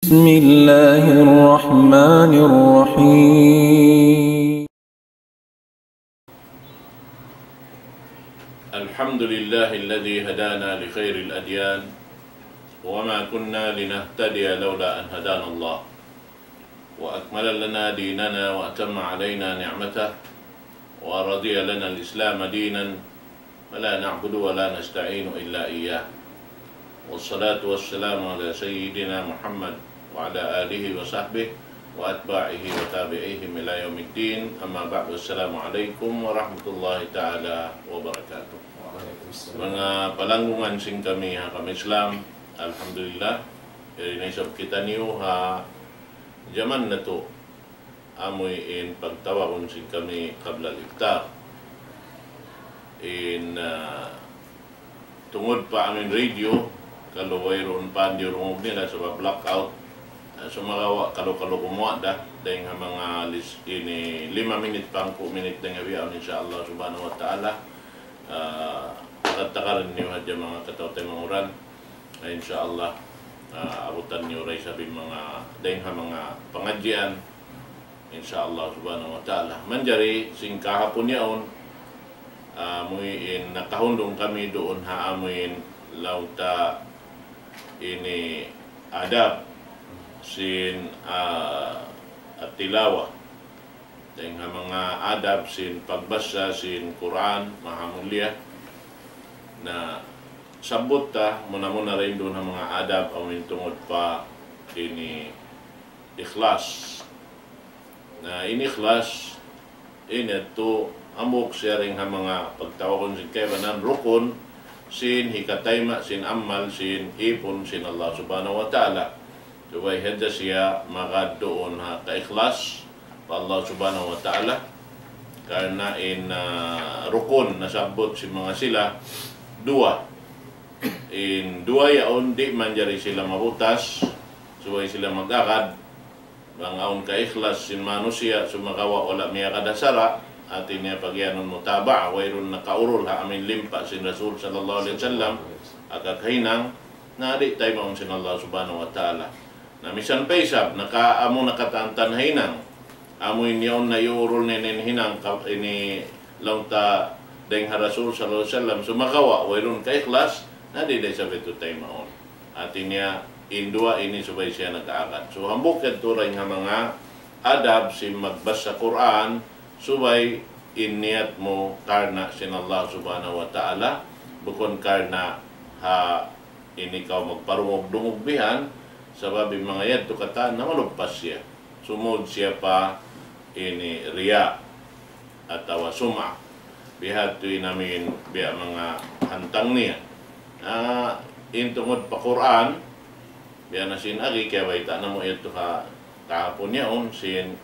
بسم الله الرحمن الرحيم. الحمد لله الذي هدانا لخير الأديان وما كنا لنهتدي لولا أن هدانا الله وأكمل لنا ديننا وأتم علينا نعمته ورضي لنا الإسلام دينا ولا نعبد ولا نستعين إلا إياه والصلاة والسلام على سيدنا محمد وعلى آله وصحبه وأتباعه وتابعيهم إلى يوم الدين. أما بعد، السلام عليكم ورحمة الله تعالى وبركاته. Mga palanggungan sing kami Islam, alhamdulillah, inisab kita niyo zaman na to amoy in pagtawagon sing kami kabla iftar tungod pa amin radio kalawayron pa di rungog nila sa blackout sumagawa kalo kumuha dahil nga mga list ini 5 minit pang 4 minit na nga biyaw insyaAllah subhanahu wa ta'ala takaran niyo hadya mga katawtay mga uran insyaAllah abutan niyo ray sabi mga dahil nga mga pangadyan insyaAllah subhanahu wa ta'ala manjari sing kahapon yaon amuin nakahundong kami doon haamuin lauta ini adab sin at tilawa dahil nga mga adab sin pagbasa sin Quran mahamulya na sabot ta muna rin doon ang mga adab amin tungod pa ini ikhlas na ini ikhlas ini to amok siya rin ang mga pagtawakon sin kaibanan rukun sin hikatayma, sin amal, sin ipon, sin Allah subhanahu wa ta'ala. Subay hadya siya maka doon ka-ikhlas pa Allah subhanahu wa ta'ala karena in rukun nasabot si mga sila dua yaon di manjari sila mabutas subay sila mag-akad bangaon ka-ikhlas sin manusia sumakawa wala miya kadasara atin niya pagyanon mutaba wayron nakaurol ha amin limpa sin Rasul sallallahu alaihi wasallam agakahinang na di tayo maong sin Allah subhanahu wa ta'ala na misan paisab amo nakatantan hinang amoy niyon na iurol ninin hinang ini langta deng ha Rasul sallallahu alaihi wasallam sumakawa wayron ka ikhlas na di sabi to tayo maon atin niya indua ini subay siya nag-aakat so hambok kadto ray nga mga adab si magbasa Quran subay iniyat mo karna sin Allah subhanahu wa ta'ala bukon karna ini kaw magparungog-dungog bihan sababi mga yadto kata na malugpas siya sumod siya pa ini riya atawa suma bihat to namin biya mga hantang niya intungod pa Quran biya na sin agi kaya baita na mo ito kahapon yaon sin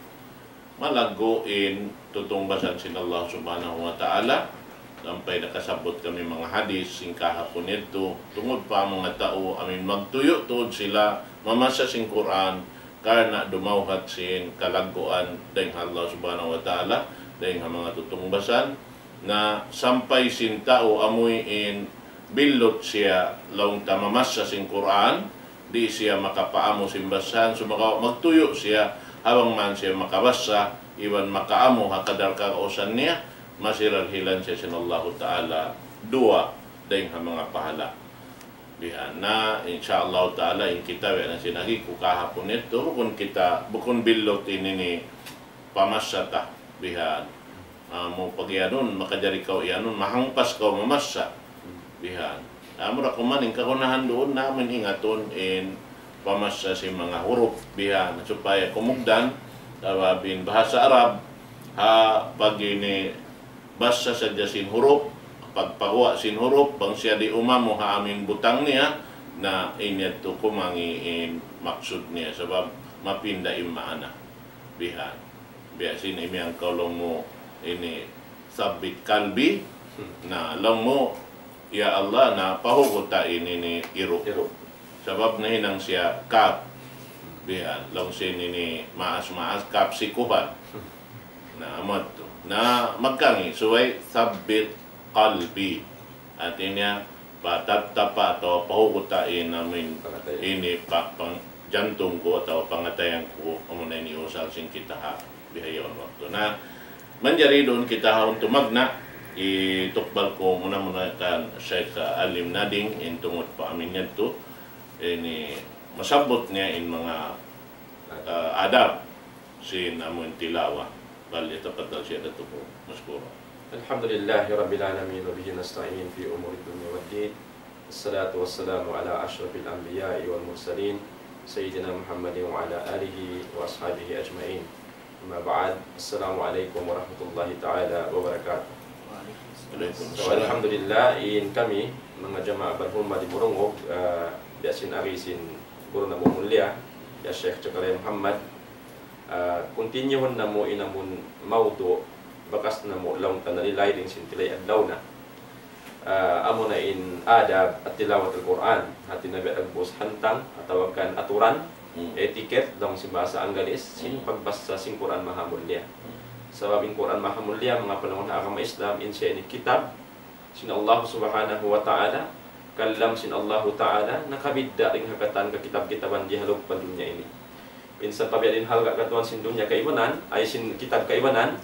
malagoin tutungbasan sin Allah subhanahu wa ta'ala sampay nakasabot kami mga hadis sing kahapon ito tungod pa mga tao amin magtuyo tuod sila mamasa sing Quran karena dumawhat sin kalaguan dahil Allah subhanahu wa ta'ala dahil mga tutungbasan na sampay sin tao amoy in bilot siya laung tamamasa sing Quran di siya makapaamo sin basan sumakaw magtuyo siya habang man siya makabasa, iwan makaamo hakadar kakausan niya, masiral hilan siya sinallahu ta'ala dua dahil mga pahala. Bihan na, insyaAllah ta'ala, in kita na sinagi ko kahapon ito, bukon bilot ini ni pamasata, bihan. Mo pag yanon, makajari ka yanon, mahangpas ka mamasa, bihan. Mura kumaning kakunahan doon namin ingaton in pamasa si mga huruf bihan supaya kumugdan tababin bahasa Arab pag ini basa sa sin huruf pagpawa sin huruf bang siya di umamo amin butang niya na inyato kumangiin maksud niya sabab mapinda imaana bihan biasin imi ang kalong mo ini sabit kalbi na lang mo ya Allah na pahuguta ini ni iro sabab na hinang siya kap bihan long sin ini maas kap sikuhan na amot na magkangi suway sabit kalbi at inya patatapa atau pahugutain namin ini pang jantung ko atau pangatayan ko amo na iniusal sing kita ha bihayon waktu na manjari doon kita haon tumagna itukbal ko muna kan Sheikh Alim Nading in tungod pa amin yadto ini masabot niya in mga adab sin amon tilawa bal itapadal siya dato ko maskuro. Alhamdulillahi Rabbil Alamin wa bihi nasta'in fi umuri dunya waddin. Assalatu wassalamu ala ashrafil anbiya'i wal mursalin Sayyidina Muhammadin wa ala alihi wa ashabihi ajma'in. Amma ba'd. Assalamualaikum warahmatullahi ta'ala wabarakatuh. So, alhamdulillah in kami mga jamaah berhormat di Burungog biasin ari sin guru na mulia ya Syekh Cakare Muhammad continue na mo inamun maudo bakas na mo lang tanalilay din sin tilay adlaw na amo na in adab at tilawat al-Quran hati nabi agbos hantang atawag kan aturan etiquette dong si bahasa Angles sin pagbasa sin Quran Maha Mulia. Sabab in Quran Maha Mulia mga panahon na agama Islam in siya ini kitab sin Allah Subhanahu wa Ta'ala kalam sin Allah Ta'ala nakabidda ring hakatan ka kitab-kitaban di halog pa dunya ini. Pinsan pabiadin hal katuan sin dunya kaibanan ay sin kitab kaibanan.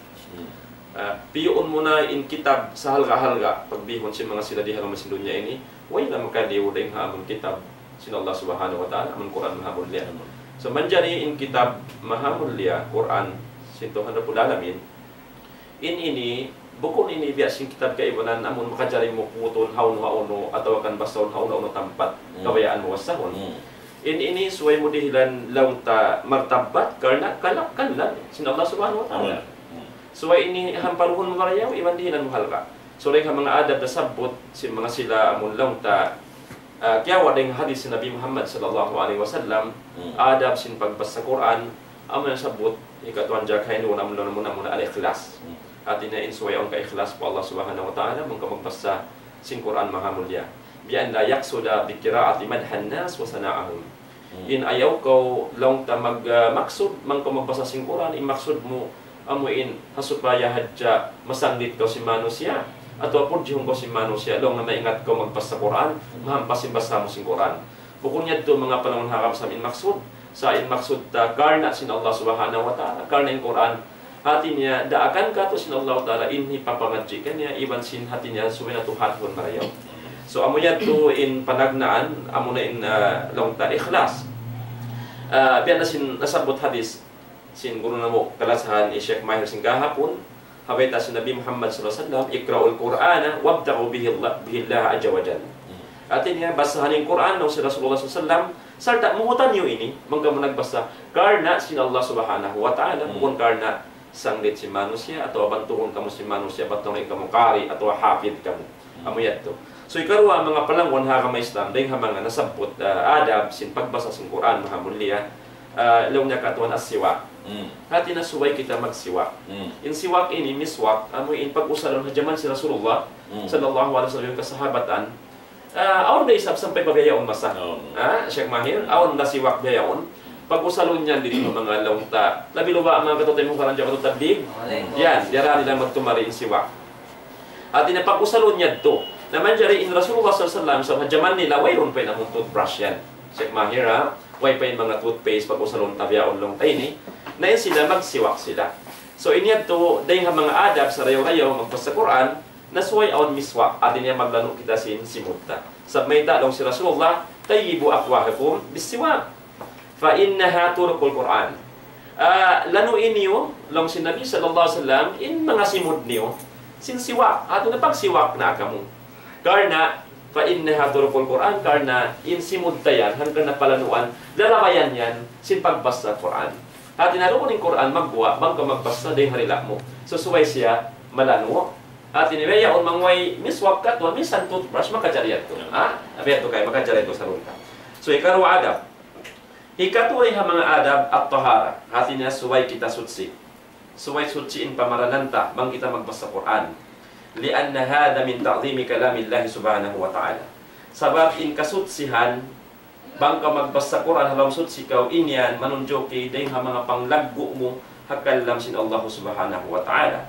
Piyuon muna in kitab sa halga-halga pagbihon si mga sila di halong sin dunya ini way na makadiw ding hamon kitab sin Allah Subhanahu wa Ta'ala amon Quran Maha Mulia. So manjari in kitab Maha Mulia Quran sin Tuhan Rabbul Alamin in ini bukon ini biasing kitab kaibanan amon makajari mo puton haun hauno atau akan basahon hauno tempat kawayaan mo wasahon in ini suway mo dihilan laung ta martabat karena kalakkan lang sin Allah Subhanahu wa Ta'ala. So ini hamparuhon mga rayaw iwan dihinan mo halka. So rin mga adab na sabot si mga sila amon lang ta kaya wading hadis si Nabi Muhammad sallallahu alaihi wasallam adab sin pagbasa Quran amon sabot ikatuan jakay no muna al-ikhlas. Atin na insuway ang ka-ikhlas po Allah Subhanahu wa Ta'ala mong magbasa sin Quran Maha Mulia. Bian la yaksuda bi qiraati madhan nas wa sana'ahum. In ayaw ko lang ta maksud man ko magbasa sin Quran maksud mo amuin hasupaya hadja masanglit ko si manusia atau purjihon ko si manusia long na maingat ko magbasa Quran mahampasin basa mo sin Quran bukunya to mga panahon harap sa in maksud ta karna sin Allah Subhanahu wa Ta'ala karna in Quran hati niya daakan ka to sin Allah Ta'ala inhi papangadji kanya iban sin hati niya suwi na tuhathon marayaw so amuya to in panagnaan amo na in long ta ikhlas biyan na sin nasabot hadis sin guru namo kalasahan Syekh Mahir sing kahapon hawita si Nabi Muhammad sallallahu alaihi wasallam iqra'ul Qur'ana wabtaghu bihi Allah azza wa jalla. Artinya basahan ng Quran ng si Rasulullah sallallahu alaihi wasallam sarta muhutan niyo ini mangga nagbasa karna sin Allah Subhanahu wa Ta'ala bukan karna sanglit si manusia atau bantuhon kamo si manusia batong kamo kari atau hafid kamo amuyat to. So ikarwa mga palangon ha kama Islam ding mga nasabot adab sin pagbasa sin Quran Maha Mulia law niya katuan as-siwak. Hati na suway kita magsiwak. In siwak ini miswak amoy in pag-usaron hajaman si Rasulullah sallallahu alaihi wasallam kasahabatan. Aon na isap sampay pagayaon masa. Syekh Mahir aon na siwak gayaon. Pag-usalon niyan dito mga launta. Labi luba mga katutay mo karanja katutablig. Yan, diara nila magtumari in siwak. At ina pag-usalon niya to. Naman jari in Rasulullah sallallahu alaihi wasallam sa hajaman nila wayron pa na toothbrush yan. Syekh Mahir way pa yung mga toothpaste pag-usalon tabiaon long tay ni na yun sila magsiwak sila. So inyad to dahil mga adab sa rayaw-rayaw magbasa Quran na suway aon miswak atin niya maglano kita sin simutta. Sa may talong si Rasulullah tayyibu aqwahakum bisiwak fa innaha turqul Quran. Lanuin niyo long si Nabi sallallahu alaihi wasallam in mga simud niyo sin siwak ato na pagsiwak na kamo. Karna fa innaha turqul Quran karna in simud tayan hanggang na palanuan lalawayan yan sin pagbasa Quran. At inaroon ng Quran magwa, bangka magbasa din harila mo. So suway siya malano. At iniweya on mangway miswak ka to, minsan toothbrush makajariat to. Abiyan to kayo, makajariat to sa runta. So ikarwa adab. Ikatuloy ha mga adab at tahara. Hati niya suway kita sutsi. Suway sutsi in pamarananta, bang kita magbasa Quran. Lianna hada min ta'zimi kalamillahi subhanahu wa ta'ala. Sabab in kasutsihan, bangka magbasa Quran halam sutsi kaw inyan manunjoki dahil mga panglaggo mo hakalam sin Allah subhanahu wa ta'ala.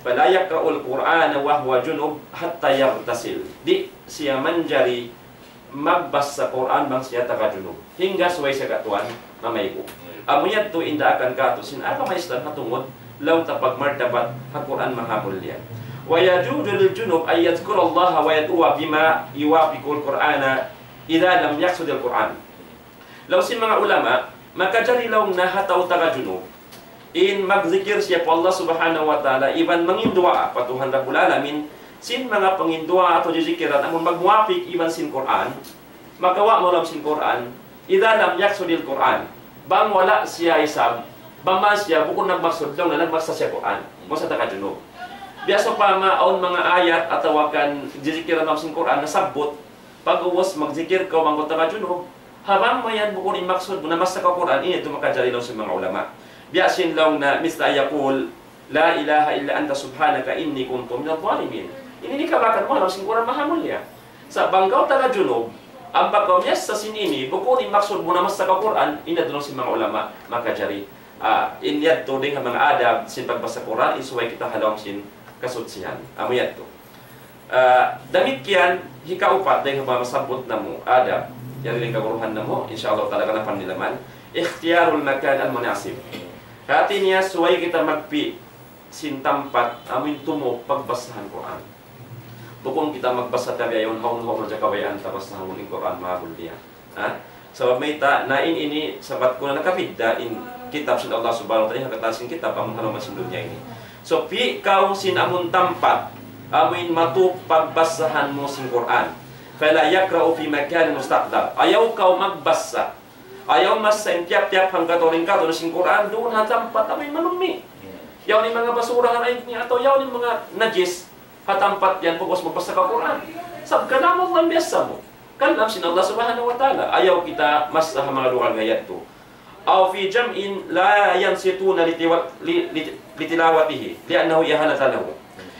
Fala yaqra'ul Qur'ana wa huwa junub hatta yaghtasil. Di siya manjari magbasa Quran bang siya tagajunub. Hingga suway sa katuan, mamayko. Amuyat to inda akan kato, sinaka may istan hatungod, law tapag martabat, ha Quran mahamulya. Wa yajuju lil junub ay yadhkur Allah wa yad'uwa bima yuwafiqul Qur'ana idza lam yaqsud al Qur'an. Law sin mga ulama, makajari law nahataw tagajunub, in magzikir siya po Allah subhanahu wa ta'ala, iban mangindua patuhan Rabbul Alamin, sin mga pangindua atau jizikiran, amon magmuwafik iban sin Quran, magawa mo lang sin Quran, idza lam yaqsud al Qur'an. Bang wala siya isab, bang siya bukod nagmaksud lang na nagbasa siya Quran, mo sa tagajunub. Biasa pa maon mga ayat at tawakan jizikiran ng sin Quran na sabot, pag uwas magzikir ka mga tagajunub, habang mayan bukod imaksud mo na mas sa Quran, ini ito makajari lang sa mga ulama. Biasin lang na mista yakul, la ilaha illa anta subhanaka inni kuntu minadh dhalimin. Ini dikabakan mo lang sin Quran mahamulya. Sa banggaw tagajunub, ang pagkawiyas sa sinini, bukod imaksud mo naman sa Quran, inadulong si mga ulama, makajari. Inyad to din ang mga adab, sin pagbasa Quran, isuway kita halawang sin kasutsihan. Amuyad to. Damit kiyan, hikaupat, din ang masabot na mo, adab, yan rin kaguruhan na mo, insyaAllah talaga na panilaman, ikhtiyarul makan al-munasib. Kati niya, suway kita magpi, sin tampat, amin tumo, pagbasahan Quran. Bukong kita magbasa tabi ayon haun-haun na kawayan tapos na hamuling Quran mahabol niya. So may ta nain ini sabat ko na nakapidda in kitab sin Allah subhanahu wa ta'ala hakatasin kitab amon halaman sin dunya ini. So pi kaung sin amon tampat amin matu pagbasahan mo sin Quran. Fala yakra'u fi makan mustaqdar. Ayaw kau magbasa. Ayaw mas sa tiap-tiap hangkatoring ka sin Quran doon ha tampat amin manumi. Yaw ni mga basura na niya atau yaw ni mga najis. Hatampat yan pagkos magbasa ka Quran. Sab kanamot lang biyasa mo. Kanam sin Allah subhanahu wa ta'ala. Ayaw kita mas sa mga lugar ngayat to. Aw fi jam'in la yansituna litilawatihi. Liannahu yahanata lahu.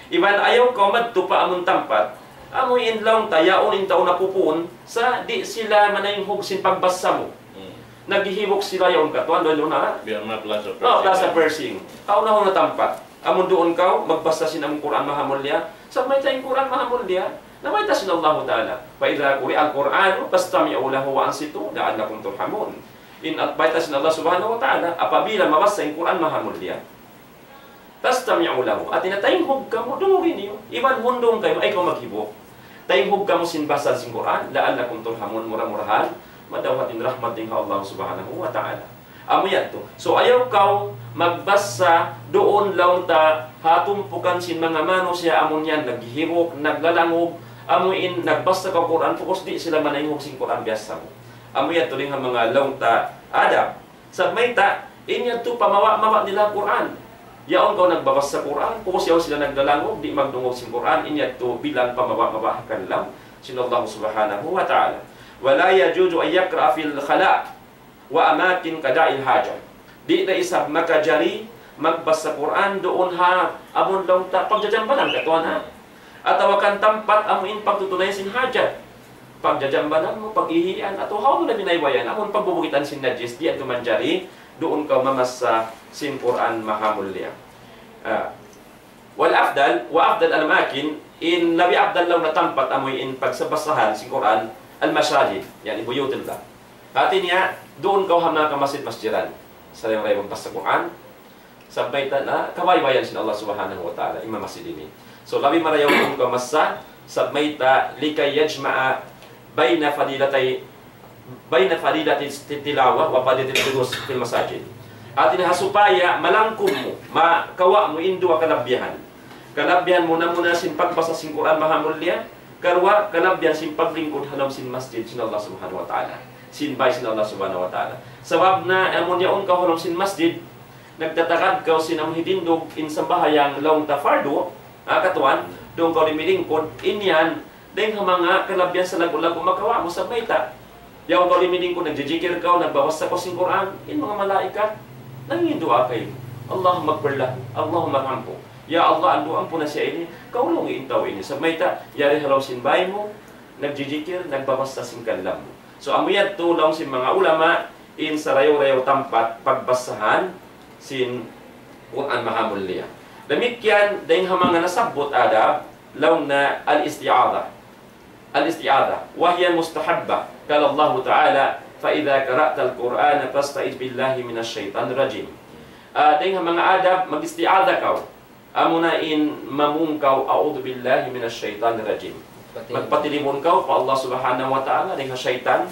Iban ayaw ka madto pa amon tampat. Amoy inlaw tayaon intaw na pupun sa di sila manayhog sin pagbasa mo. Naghihibok sila yaon ka. Tuan doon na. Biar ma plaza persing. Oh, plaza persing. Aw na na tampat. Amon doon ka, magbasa sin ang Quran mahamulya. Sa may tayong Quran mahamulya, na may tasin Allah Ta'ala. Paidha kuri al-Quran, pastami'u lahu wa ansitu, la'allakum turhamun. In at may tasin Allah Subhanahu wa Ta'ala, apabila mabasa yung Quran mahamulya, pastami'u lahu. At inatayong hug ka mo, dungurin niyo. Iban hundong kayo, ay kung maghibok. Tayong hug ka mo sinbasa sin Quran, la'allakum turhamun, murah-murahan, madawhatin rahmatin ka Allah Subhanahu wa Ta'ala. Amuyat to. So ayaw kau magbasa doon lang ta hatumpukan sin mga mano siya amon yan naghihirok, naglalangog, amuin nagbasa ka Quran pukos di sila manayhog sin Quran biasa mo. Amuyat to din ang mga lang ta adab. Sa may ta inya to pamawa-mawa nila Quran. Yaon kau nagbabasa Quran, pukos yaw sila naglalangog, di magdungog sin Quran, inya to bilang pamawa-mawa kan lang sin Allah Subhanahu wa Ta'ala. Wala yajuzu ay yaqra fil khala' wa amakin kada'il haja. Di na isab makajari magbasa Quran doon ha amon lang ta pagjajambanan katuan ha. Atawakan tempat amuin pagtutunay sin hajat. Pagjajambanan mo pag-ihian atau haw na binaywayan amon pagbubukitan sin najis di ato manjari doon ka mamasa sin Quran mahamulya. Wal afdal wa afdal al-makin in nabi afdal lang na tempat amuin pagsabasahan sin Quran al-masajid yani buyutillah. Hati niya, doon kau hama ka masjid-masjidan. Sa yung rayong basta Quran, sabay na kabaybayan sin Allah Subhanahu wa Ta'ala, imam masjid ini. So, labi marayaw doon ka masa, sabay ta, likay yajma'a, bayna fadilati tilawa, wa fadilatil durus fil masajid. At inahasupaya, malangkum mo, makawa mo, indo ka kalabyahan. Kalabyahan mo na muna sin pagbasa sin Quran mahamulya, karwa, kalabyahan sin paglingkod halam sin masjid sin Allah Subhanahu wa Ta'ala. Sinbay sin Allah Subhanahu wa Ta'ala. Sabab na amon yaon ka hulong sin masjid, nagtatakad ka sin amon hitindog in sambahayang laong tafardo, katuan, doon ka limilingkod, inyan, dahil mga kalabyan sa lago-lago makawa mo sa baita. Yaon ka limilingkod, nagjijikir ka, nagbawas sa sin Quran, in mga malaikat, nangindua kayo. Allahumma gbarlah, Allahumma rampo. Ya Allah, anduan po na siya ini, kaulong iintaw ini. Sa baita, yari halaw sinbay mo, nagjijikir, nagbawas sa sin kalam mo. So amuyat tulong si mga ulama in sa rayo-rayo tampat pagbasahan sin Quran mahamulya. Demikian dahil mga nasabot adab law na al-isti'adha. al-isti'adzah wa hiya mustahabbah. Qala Allah Ta'ala, fa idza qara'tal Qur'ana fasta'iz billahi minasyaitonir rajim. Dengan mga adab mag-isti'adzah kau. Amunain mamungkaw a'udzu billahi minasyaitonir rajim. Magpatilimon kau pa Allah Subhanahu wa Ta'ala dengan syaitan.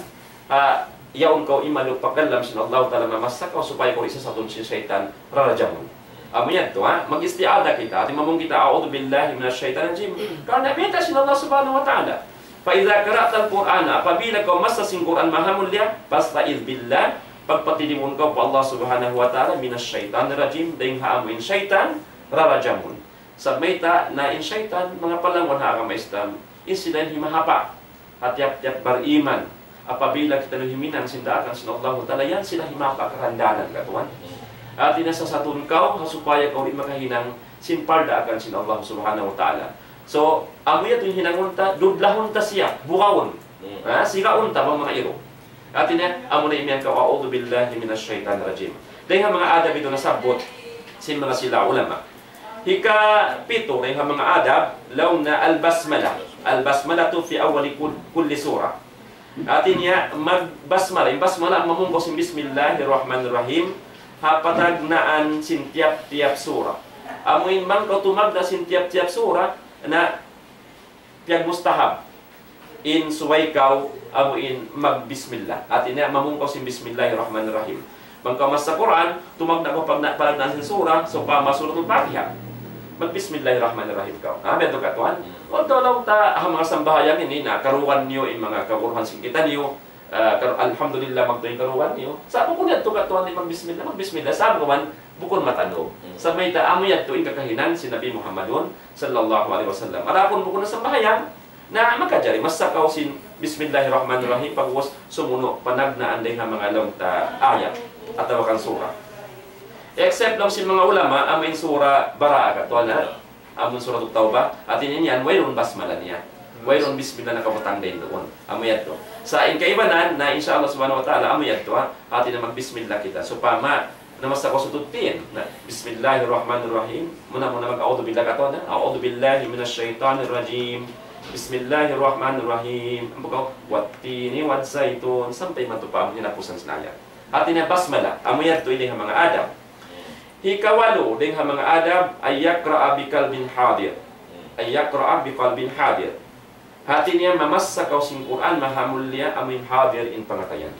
Yaon kau imaluk pagkalam sin Allah Ta'ala mamasa kau supaya kau isa sa tun si syaitan rarajamun. Amuyan to mag-isti'adzah kita. At mamung kita a'udzu billahi minasyaitonir rajim. Karena beta sin Allah Subhanahu wa Ta'ala. Fa idza qara'tal Qur'ana, apabila kau masa sing Quran maha mulia, fasta'iz billah, pagpatilimon kau pa Allah Subhanahu wa Ta'ala minasyaitonir rajim, ding haamuin syaitan rarajamun. Sabmayta na in syaitan mga palangon ha agama Islam, isilan himahapa at tiap-tiap beriman. Apabila kita nuhiminan sindakan sin Allah Ta'ala, yan sila himapa karandanan katuan. At inasa sa kau supaya kau di makahinang simparda akan sin Allah Subhanahu wa Ta'ala. So, amoy ito yung hinangunta, dudlahon ta siya, bukawon. Siraon ta mga iro. At ina, amo na imiyan ka, a'udhu billahi minasyaitanir rajim. Dahil mga adab ito nasabot, sin mga sila ulama. Hika-pito, dahil mga adab, law na al-basmala. Al-basmala to fi awali kulli surah. At ina, mag-basmala. Yung basmala, mamungkos yung bismillahirrahmanirrahim, hapatagnaan sin tiap-tiap surah. Amoy man kau tumagda sin tiap-tiap surah, na piyag mustahab in suway kau amuin magbismillah. At ina mamungkaw sin bismillahirrahmanirrahim. Mangkamas sa Quran, tumagda ko palagnan sin surah, so pa masulot ng Fatiha. Magbismillahirrahmanirrahim kau. Beto katuan. O tolong ta mga sambahayang ini na karuan niyo in mga kaburuhan singkitan niyo. Alhamdulillah magtuing karuan niyo. Sabi ko niya ito katuan ni magbismillah. Magbismillah. Sabi ko man, bukod matano. Sa may taamo yan tuwing kakahinan si Nabi Muhammadun sallallahu alaihi wasallam. Arapon bukod na sa bahayang na makajari. Masakaw sin bismillahirrahmanirrahim pagwas sumuno panagnaan day nga mga long ta ayat at tawakan surah. Except lang sin mga ulama amin surah Baraa katuan na amin surah Taubah at yan wayron basmala niya. Wayron bismillah na kamutang din doon. Amoy to. Sa inkaibanan na inshallah subhanahu wa ta'ala amoy to atin na magbismillah kita. So pama namasa ko sututin na bismillahirrahmanirrahim. Muna mag-a'udhu billah kato na. A'udhu billahi minasyaitanir rajim. Bismillahirrahmanirrahim. Ang bukaw, wattini wadzaitun. Sampay matupam niya napusan sinaya. Atin na basmala. Amoy to ini ang mga adab. Hikawalo ding ang mga adab ay yakra'a biqalbin hadir. Ay yakra'a biqalbin hadir. Hati niya mamassa kau sing Quran mahamulya amin hadir in pangatayan.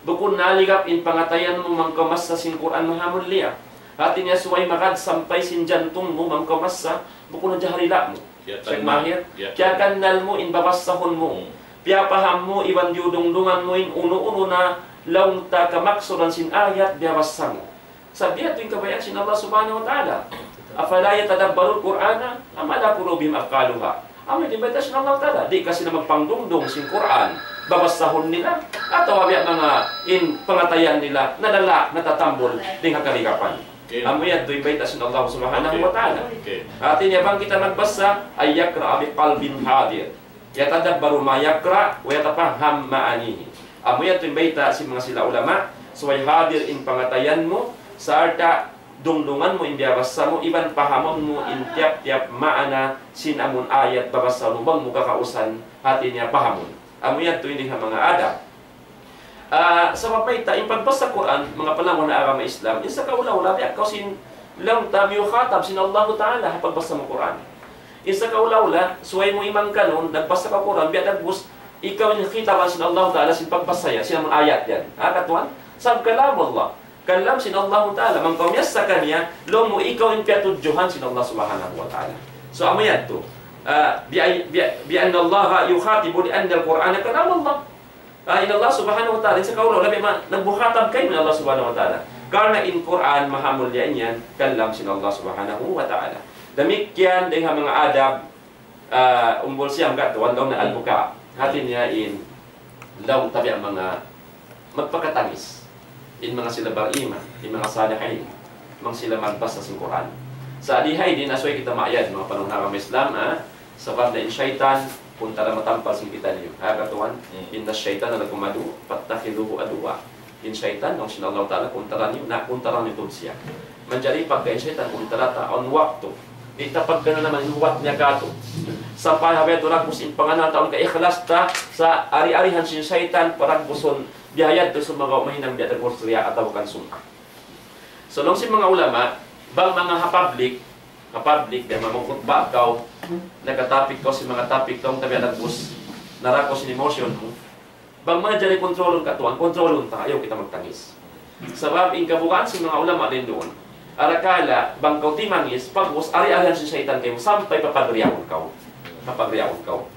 Bukun naligap in pangatayan mo mangkamassa sing Quran mahamulya. Hati niya suway makad sampay sin jantung mo mangkamassa bukun na jaharila mo. Syekh Mahir, kaya kanal mo in babasahon mo. Piya paham mo iwan diudungdungan mo in uno-uno na laung ta kamaksuran sin ayat biabasa mo. Sabi ito yung kabayaan sin Allah Subhanahu wa Ta'ala. Afala yatadabbarul Qur'ana am ala qulubihim aqaluha. Amoy dibetas ng Allah Ta'ala. Di kasi na magpangdungdong sin Quran. Babasahon nila. At tawabi mga in pangatayan nila. Nadala, natatambol. Di nga kalikapan. Amoy yan dibetas ng Allah Subhanahu wa Ta'ala. At inyabang kita nagbasa ay yakra abi qalbin hadir. Yatadabbaru ma yakra wa yatafaham ma'anihi. Amoy yan dibetas si mga sila ulama. Suway hadir in pangatayan mo. Sa arta dungdungan mo, hindi abasa mo, iban pahamon mo, in tiap-tiap maana, sinamun ayat, babasa lubang mo kakausan, hati niya pahamon. Amo yan, ito hindi nga mga adab. Sa mapayta, in pagbasa Quran, mga panahon na agama Islam, in sa kaula-ula, ikaw sin lang tamiyo khatab, sin Allah Ta'ala, pagbasa mo Quran. In sa kaula-ula, suway mo imang kanon, nagbasa ka Quran, biya nagbus, ikaw yung khitab sin Allah Ta'ala, sin pagbasa yan, sinamun ayat yan. Katuan? Sab kalam Allah. Kalam sin Allah Ta'ala, mangkamyas sa kanya, lo mo ikaw yung piatudjuhan sin Allah Subhanahu wa Ta'ala. So, amo yan to. Bi anna Allah yukhatibu li anna al-Qur'an kalam Allah. In Allah Subhanahu wa Ta'ala, sa kaulaw, labi nagbuhatab kayo ng Allah Subhanahu wa Ta'ala. Karena in Quran, mahamulyan yan, kalam sin Allah Subhanahu wa Ta'ala. Damikyan, dahil mga adab, umbol siyang gatuan, daw na albuka. Hati niya in, daw tabi ang mga magpakatamis. In mga sila bariman, in mga salihin, mga sila magbasa sa Quran. Sa adihay, din asway kita maayad, mga panahon na Islam, sa banda in syaitan, punta na matampal sing kita niyo. Katuan, in na syaitan na nagkumadu, patakhiduhu aduwa. In syaitan, nung sinallahu ta'ala, punta na niyo, napunta na niyo siya. Manjari pagka in syaitan, punta na ta, on waktu, Itapag ka na naman, inuwat niya ka to. Sa pahabay ito ragbus in panganan taon ka ikhlas ta sa ari-arihan sin syaitan paragbuson biyayad to sa mga umahinang biyad at kursurya at tawakan sumka. So, nung si mga ulama, bang mga ha-public, dahil mamukutba ka, nagka-topic ko si mga topic tong tabi nagbus, narako sin emotion mo, bang mga dyan kontrolon ka tuwan, kontrolon ta, ayaw kita magtangis. Sabab, in kabukaan si mga ulama din doon, arakala, bang kau timangis, pagbus, ari-arihan si syaitan kayo, sampay papagriyakon ka.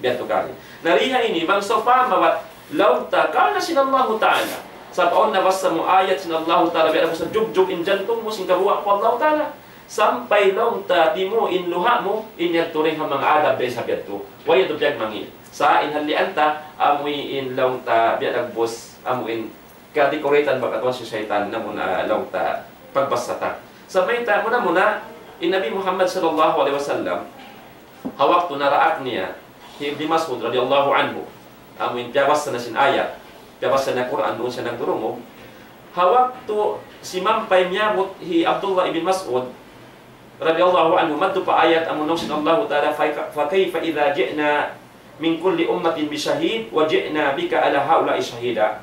Biyan to kari. Nariha ini, bang so pamawat, lauta, kana sinallahu ta'ala, sa paon nabasa mo ayat sinallahu ta'ala, biyan mo sa jug-jug in jantung mo, singkabuha ko Allah ta'ala, sampay lauta, di mo, in luha mo, inyag turing ang mga adab dahil sa biyan to, waya to biyag mangil. Sa inhalian ta, amoy in lauta, biyan agbos, amoy in kadekoretan bakatuan si syaitan na muna lauta, pagbasata. Sabay ta, muna, in Nabi Muhammad sallallahu alaihi wasallam, hawak to naraak niya, Ibn Mas'ud radiyallahu anhu, amoy piyawas na sin ayat, piyawas na Quran, doon siya nagturungo, hawak to si mampay miyabot hi Abdullah ibn Mas'ud radiyallahu anhu, maddo pa ayat amunong sinallahu ta'ala, fa kayfa idha ji'na min kulli ummatin bi shahid wa ji'na bika ala haula'i shahida.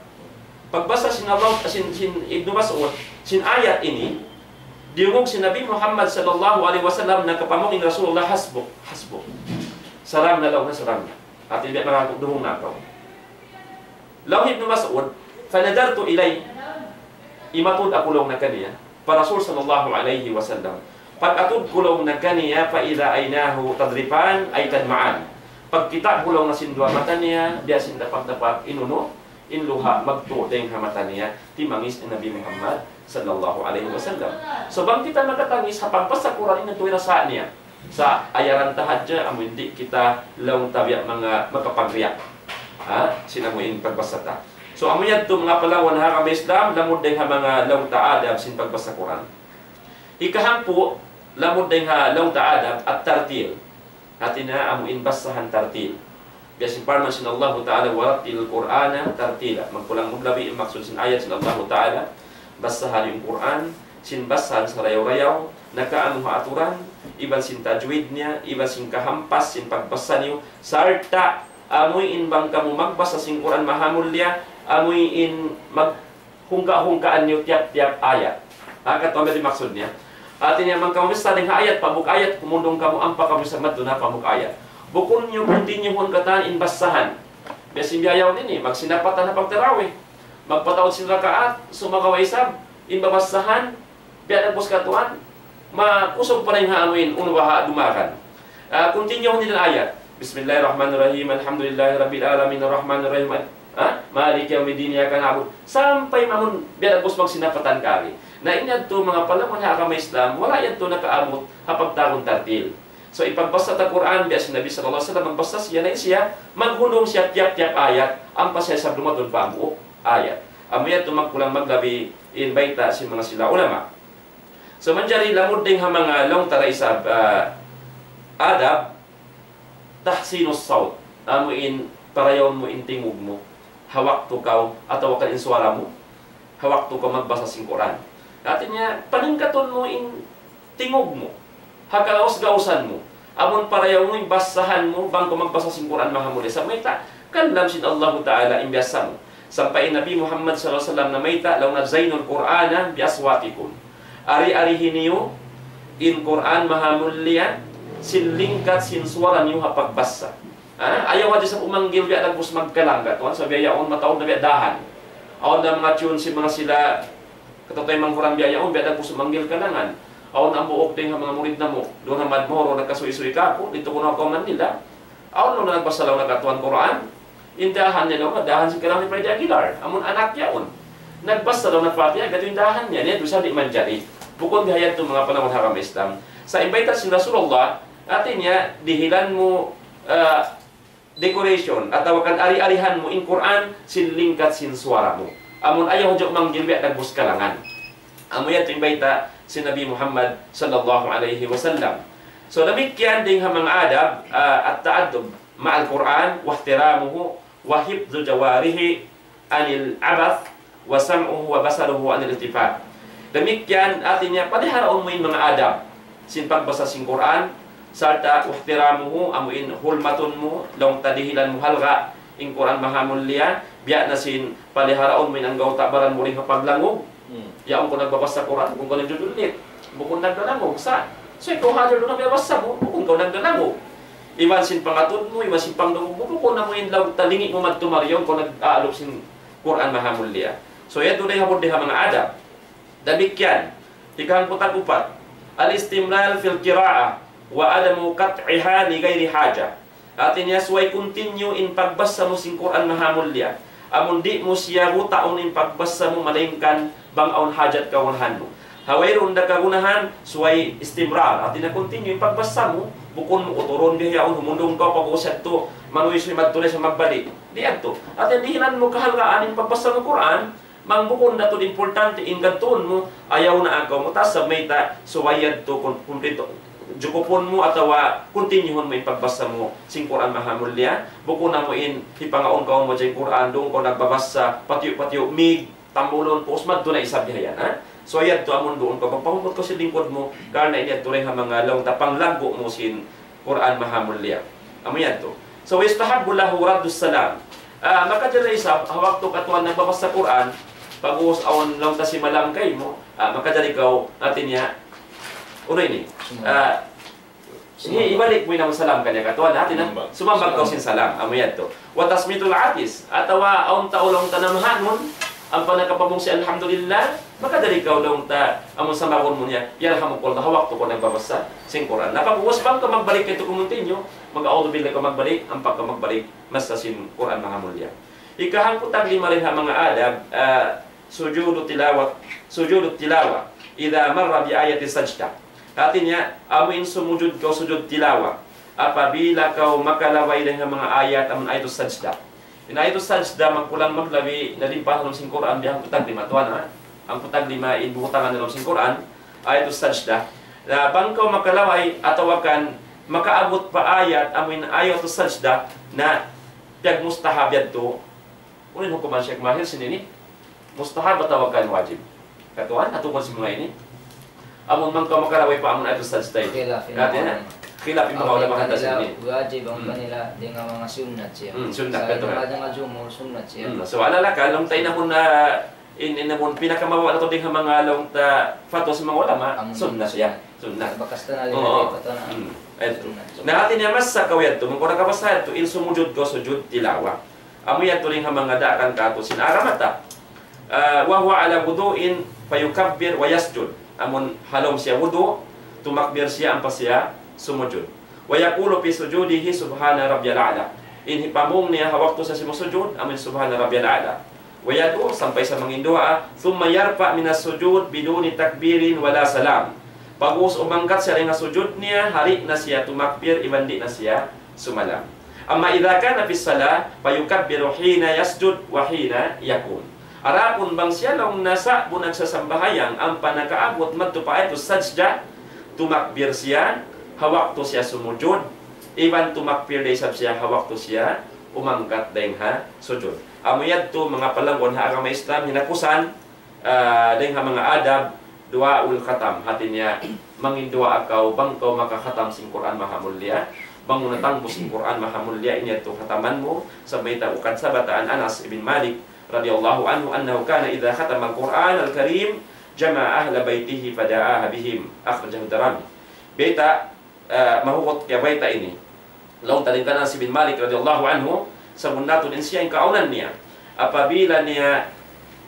Pagbasa sin Ibn Mas'ud sin ayat ini, diungog si Nabi Muhammad sallallahu alaihi wasallam na kapamong Rasulullah, hasbuk. Saram na law na saram na. At hindi makakudurong na ako. Law Ibn Mas'ud, fanadartu ilay, imatud akulong na kaniya, pa Rasul sallallahu alaihi wasallam. Pag atud kulong na kaniya, pa ila aynahu tadripan ay tadmaan. Pag kita kulong na sindwa mata niya, diya sindapak-dapak inuno, inluha magtuting hamata niya, timangis ni Nabi Muhammad sallallahu alaihi wasallam. So bang kita nakatangis hapagpas sa Quran ina tuwira sa niya, sa ayaran tahadya amo hindi kita laong tabiya mga magkapagriyak. Sinamuin pagbasata. So amo yadto mga palawan ha kami Islam lamod ding ha mga laong taadab sin pagbasa Quran. Ikahampo lamod ding ha laong taadab at tartil. Atin na amo inbasahan tartil. Biasin parman sin Allah Ta'ala warattil Qur'ana tartila. Magpulang muglabi maksud sin ayat sin Allah Ta'ala basahan yung Quran, sin basahan sa rayaw-rayaw, nakaano aturan, iban sin tajwid niya, iban sin kahampas, sin pagbasa niyo, sarta, amoy in bang kamu magbasa sin Quran mahamul niya, amoy in maghungka-hungkaan niyo tiap-tiap ayat. Katong di maksud niya. Atin niya man kamu bisa dengan ayat, pabuk ayat, kumundong kamu ampa kamu sa madu na pabuk ayat. Bukun niyo continue hon kataan in basahan. Biasin biyayaw nini, magsinapatan na pagtarawih. Magpataod sin rakaat, sumakawaisab, inbabasahan, biyan ang puskatuan, makusog pa rin haamuin, unubaha dumakan. Continue nila ayat. Bismillahirrahmanirrahim, alhamdulillahi rabbil alamin, arrahmanirrahim, maliki yawmiddin, iyyaka na'budu. Sampai mamun, biyan ang pusmag sinapatan kari. Na inyad to mga palamon ha kama Islam, wala yan to nakaamot hapagtarong tartil. So ipagbasa ta Quran, biya si Nabi sallallahu alaihi wasallam, magbasa siya na siya, maghulong siya tiap-tiap ayat, ang pasaya sa dumatun pa ang buo ayat. Amaya tumagkulang maglabi in baita si mga sila ulama. So manjari lamod ding ha mga long tara isab adab tahsinus saut. Amo in parayon mo in tingog mo. Hawak to kaw ataw ka in suara mo. Hawak to ka magbasa sing Quran. Atin niya paningkaton mo in tingog mo. Hagalaos-gausan mo. Amon parayaw mo in basahan mo bang magbasa sing Quran mahamuli sa mayta. Kanlam sin Allah Ta'ala imbiasa mo. Sampai Nabi Muhammad SAW na mayta law na zainul Qur'ana biaswatikum. Ari-arihin niyo in Qur'an mahamulyan sin lingkat sin suara niyo hapagbasa. Ayaw aja sa umanggil biya nagbus magkalanggat. Sa biyayaon mataon na biya dahan. Aon na mga tune si mga sila katotoy mang kurang biyayaon biya nagbus manggil kalangan. Aon ang buok ting mga murid na mo. Doon na madmoro nagkasuy-suy ka po. Dito ko na ako Manila. Aon na nagbasalaw na katuan Qur'an. Indahan niya no, dahan si Karami Freddy Aguilar. Amon anak yaon. Nagbasa daw ng Fatiha, gato yung dahan niya. Niya, doon di manjari. Bukod gayad itong mga panahon haram Islam. Sa imbita si Rasulullah, atin niya, dihilan mo decoration at tawakan ari-arihan mo in Quran, sin lingkat sin suara mo. Amon ayaw jok manggilbi at nagbus kalangan. Amon yan itong imbita si Nabi Muhammad sallallahu alaihi wasallam. So, namikyan ding mga adab at ta'adub ma'al Quran, wahtiramuhu, wahibdul jawarihi, anil abath, wasam'uhu wa basaruhu anil iltifat. Demikian artinya padaharaon mo yung mga adab sin pagbasa sin Quran, sarta uhtiramuhu amuin hulmatun mo long tadihilan mo halga in Quran mahamulya biya na sin paliharaon mo inanggaw tabaran mo rin kapaglangog yaong ko nagbabasa Quran kung ko nagjudulit bukong nagdalangog sa so ikaw hadar doon nagbabasa mo bukong ka nagdalangog iwan sin pangatod mo iwan sin pangdangog mo kung na mo inlaw talingi mo magtumaryon kung nag-aalop sin Quran mahamulya so yan doon ay habod diha mga adab dabikyan ikahang putat-upat al-istimral fil qira'ah wa adamu qat'iha li ghairi haja atin ya suway continue in pagbasa mo sing Quran mahamulya amon di mo siya rutaon in pagbasa mo malingkan bang aun hajat kawanhan mo hawayron da kagunahan suway istimrar atin na continue in pagbasa mo bukon mo uturon bihayaon humundong ka pag-usat to manuwi suy magtuloy sa magbalik di ato atin dihinan mo kahalgaan in pagbasa mo Quran mangbukon na to importante in gantuon mo ayaw na agaw mo tas sa may ta suwayad to kumplito jukupon mo atawa kontinyuhon mo yung pagbasa mo sing Quran mahamulya buko na mo in hipangaon ka mo dyan Quran doon ko nagbabasa patiyo mig tambulon po usmad doon na isabihayan ha so ayad to amon doon ko pagpahumot ko si lingkod mo karena iniyad to rin mga long tapang lago mo sin Quran mahamulya amoyan to so istahabbu lahu raddus salam maka dyan isa hawak to katuan nagbabasa Quran pag-uus awon lang ta si malam kay mo maka dyan ikaw natin niya uno ini ibalik mo yung salam kanya katuan natin sumambag ka sin salam amoyan to wa tasmitul atis atawa aun taulong tanamahanon ang panakapamong si alhamdulillah makadali ka ulong ta amon samagon mo niya yarhamukul na hawak to ko nagbabasa sing Quran napabuwas bang ka magbalik ito kumuntinyo mag-auto bilay ka magbalik ang pagka magbalik mas sa sin Quran mga mulya ikahangkutag lima rin ha mga adab sujudu tilawa idha marra bi ayati sajda artinya amin sumujud kau sujud tilawah apabila kau makalaway dengan mga ayat amun ayatul sajda ina ayatul sajda magpulang maglawi nalimpah dalam sing Quran di ang putag lima tuan ang putag lima ibutangan dalam sing Quran ayatul sajda na bang kau makalaway atau akan makaabot pa ayat amin ayatul sajda na piag mustahab yadto unin hukuman Syekh Mahir sinini mustahab atau akan wajib katuan atau si mga ini amun man ka makalaway pa amun ayatul sajda natin khilaf yung mga ulama kanta sini wajib ang kanila dengan mga sunnat siya sunnat betul mga jumhur sunnat siya so alala ka long tay na mo na in pinakamawa na to ding mga long ta fatwa sa mga ulama sunnat siya sunnat bakas ta na patana na atin ya mas sa kawyan to mong ka basta to il sumujud ko sujud tilawa amu yan to ring mga dakan ka to sinaramata wa huwa ala wudu'in fayukabbir wa yasjud amun halom siya wudu tumakbir siya ampas siya sumujud wa yaqulu fi sujudihi subhana rabbiyal a'la in hipamong niya hawak to sa simusujud amin subhana rabbiyal a'la wa yadu sampai sa mangindua thumma yarfa minas sujud biduni takbirin wala salam bagus umangkat siya nga sujud niya hari na siya tumakbir ibandi na siya sumalam amma idza kana fi salah fayukabbiru hina yasjud wa hina yakun arapun bang siya long nasa bunag sa sambahayang ang panakaabot madto pa ito sajda tumakbir siya hawak to siya sumujud iban tumakbir day sab siya hawak to siya umangkat dayng ha sujud amuyad to mga palangon ha agama Islam hinakusan dayng ha mga adab duaul khatam hatin niya mangindua akaw bangkaw makakhatam sing Quran mahamulya bangunatang sing Quran mahamulya inya to khataman mo sabay ta ukad sa bataan Anas ibn Malik radhiyallahu anhu annahu kana idza khatama al-Quran al-Karim jama'a ahla baitihi fada'aha bihim akhrajahu Darimi beta mahukot kaya baita ini laung tading kanan si bin Malik radhiyallahu anhu sabunatun insya yang kaunan niya apabila niya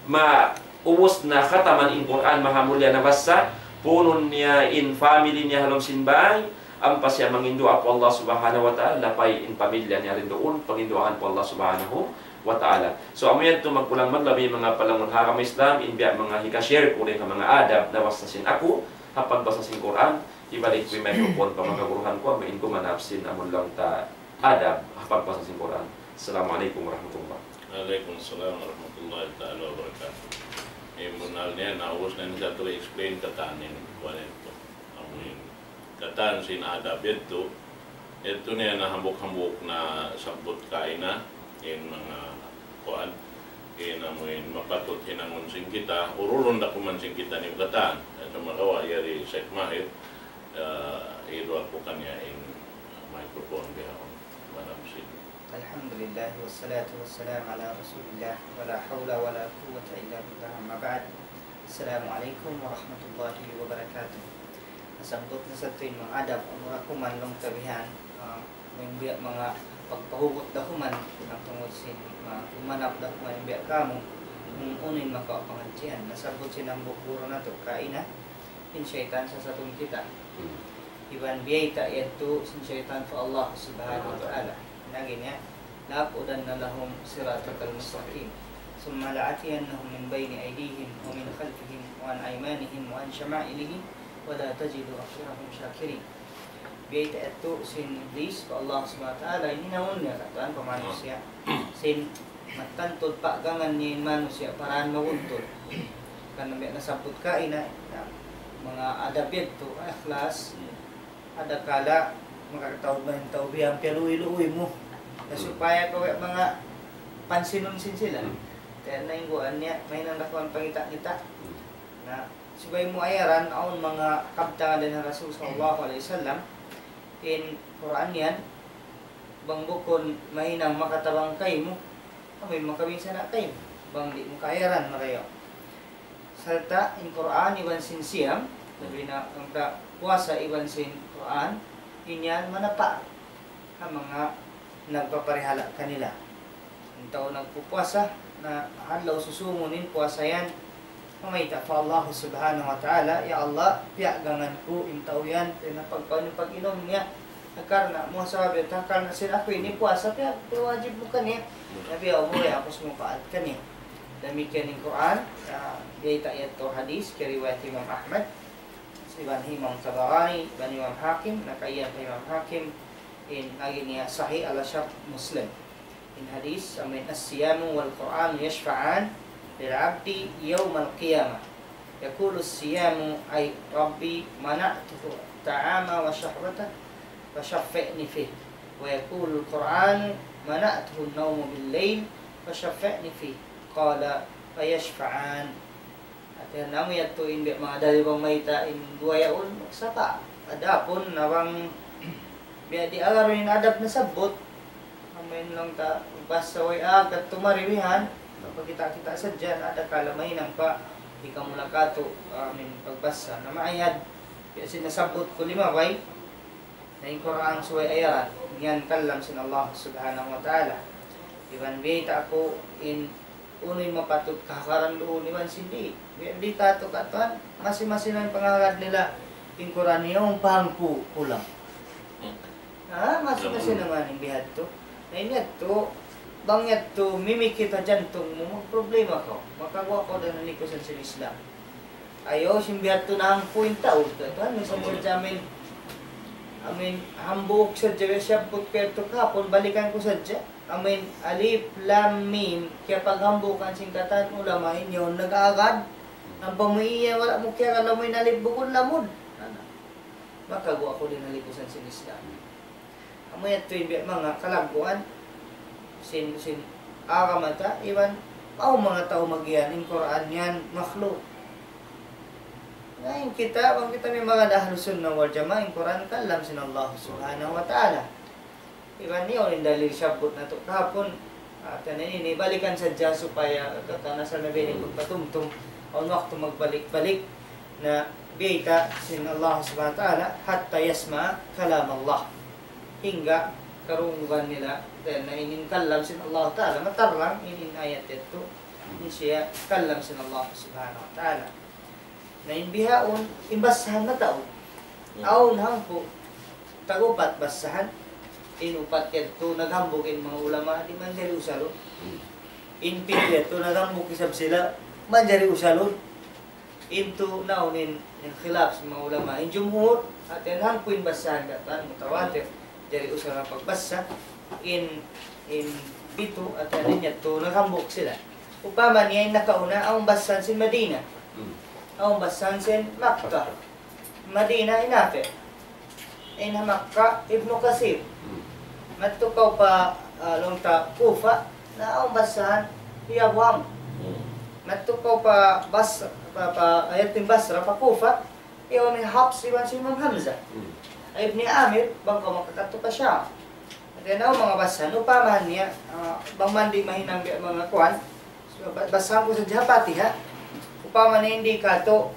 maubos na khataman in Quran mahamulya na basa punun niya in family niya halong sinbay ampas siya mangindu po Allah subhanahu wa ta'ala lapay in pamilya niya rin doon panginduahan po Allah subhanahu wa ta'ala so amoyan to magpulang maglabi mga palangon haram Islam inbiya mga hikashare ko rin mga adab na wasasin ako kapag basasin Quran ibalik ko yung microphone pa magaguruhan ko main ko manapsin amon lang ta adab kapag basasin Quran. Assalamualaikum warahmatullahi wabarakatuh. Waalaikumsalam warahmatullahi ta'ala wabarakatuh. Munal niya naubos na niya to explain katanin ko nito amoy katan sin adab ito niya na hambok-hambok na sabot kaina in mga kuan amoy mapatot hinangon sing kita urulon da kuman sing kita ni katan ito magawa yari Sheikh Mahir idol po kanya in microphone bihon Madam Sid. Alhamdulillah wassalatu wassalam ala Rasulillah wala hawla wala quwwata illa billah amma ba'd. Assalamualaikum warahmatullahi wabarakatuh. Nasabot na sa tuwing mga adab ang mga kumanlong tabihan mga pagpahugot dahuman ang tungod sin umanap dahuman yung biyak kamo kung unin makapangansyan. Nasabot sinang bukuro na to kaina in syaitan sa satong kita. Iban biyayta yadto sin syaitan fa Allah subhanahu wa ta'ala. Nagin niya, laqudan na lahum siratakal mustaqim. Summa la'atiyannahum min bayni aydihim wa min khalfihim wa an aymanihim wa an syama'ilihim wa la tajidu aksarahum syakirin. Biyayta yadto sin iblis fa Allah subhanahu wa ta'ala. Ininawon niya katuan pa manusia. Sin matantod pa gangan niya manusia paraan mawuntod. Kanang nasabot kaina mga adab yadto, akhlas, ada kala makakatawag ba yung tawbihan pero iluwi mo na supaya ko mga pansinunsin sila kaya naingguan niya may nang nakuha pangita-ngita na subay mo ayaran aon mga kabta din ng Rasul sallallahu alaihi wasallam in Quran yan bang bukon mahinang makatabang kay mo may makabinsa na kay bang di mo kaayaran marayo salta in Quran iban sin siyam sabi na ang puasa iban sin Quran inyan manapa ang mga nagpaparihala kanila. Ang tao nagpupuasa na halaw susumunin puasa yan. Mamayta fa Allah subhanahu wa ta'ala, ya Allah, piagangan ko yung tao yan. Na pag-inom niya, karna mo sabi, karna sila ako ini puasa, wajib mo kanya. Nabi ako, ako sumupaat kanya. Damikian ng Quran, dita ito hadis, kiriwayat Imam Ahmad, Ibn Imam Tabarani, Ibn Imam Hakim, nakaiyan kay Imam Hakim in agin sahih ala syarh Muslim. In hadis, amin as-siyamu wal Qur'an yashfa'an lil 'abdi yawm al-qiyamah. Yaqulu as-siyamu ay rabbi mana'tuhu ta'ama wa syahwata wa syaffi'ni fihi. Wa yaqulu al-Qur'an mana'tuhu an-nawmu bil-layl wa syaffi'ni fihi. Qala fa yashfa'an. Yan namu yato in mga dalibang mayta in duwayaon saka adapon nawang biya di agarin adap na sabot amin lang ta basta way agat tumariwihan pagkita-kita sa dyan ada kalamay nang pa di ka mula kato amin pagbasa na maayad biya sinasabot ko lima bay na yung Quran suway ayaran yan kalam sin Allah subhanahu wa ta'ala iban biyita ako in unoy mapatut kakaran doon iwan sindi. Di kato katuan, masing-masing ang pangagad nila in Quran yung pangku kulang. Masing-masing naman yung bihad to. Na inyad to, bangyad to, mimikita jantong mo, problema ko. Makagawa ko na nanikusan sa Islam. Ayaw, simbihad to na ang puwinta. Katuan, minsan sa jamin, hambuk sa dyan, siya putperto kapon, balikan ko sa dyan. Alif, lam, mim, kaya paghambukan singkatan ulama inyo, nag-aagad. Ang pamaiya, wala mo kaya alam mo yung alif bukod lamod. Makagawa ko din nalikusan sin Islam. Amoy ito yung mga kalaguan, sin akamata, iwan, mga tao magiyan, in Quran yan, makhluk. Ngayon kita, kung kita may mga dahlusun na wal jama, in Quran kalam sin Allah subhanahu wa ta'ala. Iban niyo rin dalil syabot na ito kahapon at ini balikan sadya supaya katana sa nabi ni pagpatumtum o waktu magbalik-balik na biyita sin Allah subhanahu wa ta'ala hatta yasma kalam Allah hingga karungan nila na inin kalam sin Allah ta'ala matarlang inin ayat ito in siya kalam sin Allah subhanahu wa ta'ala na inbihaon imbasahan na tao aon hangpo tagupat basahan inupat ito naghambog in mga ulama di man jari usalon inpit ito naghambog isab sila man jari usalon into naunin yung khilaf sa mga ulama in jumhur at yan hangpuin basahan katan mutawatir jari usalon pagbasa in bito at yan ito naghambog sila upama niya yung nakauna ang basahan sin Medina ang basahan sin Makkah Medina inafe in Makkah Ibnu Kasir matukaw pa longta Kufa na ang basahan Hiyawam. Matukaw pa ayating Basra pa Kufa iyon ni Hafs iwan si Imam Hamzah. Ibni Amir bangko makakato pa siya. At yan mga basan upaman niya bang mandi mahinang mga kuan. So, basahan ko sa Jahapati ha. Upaman na hindi kato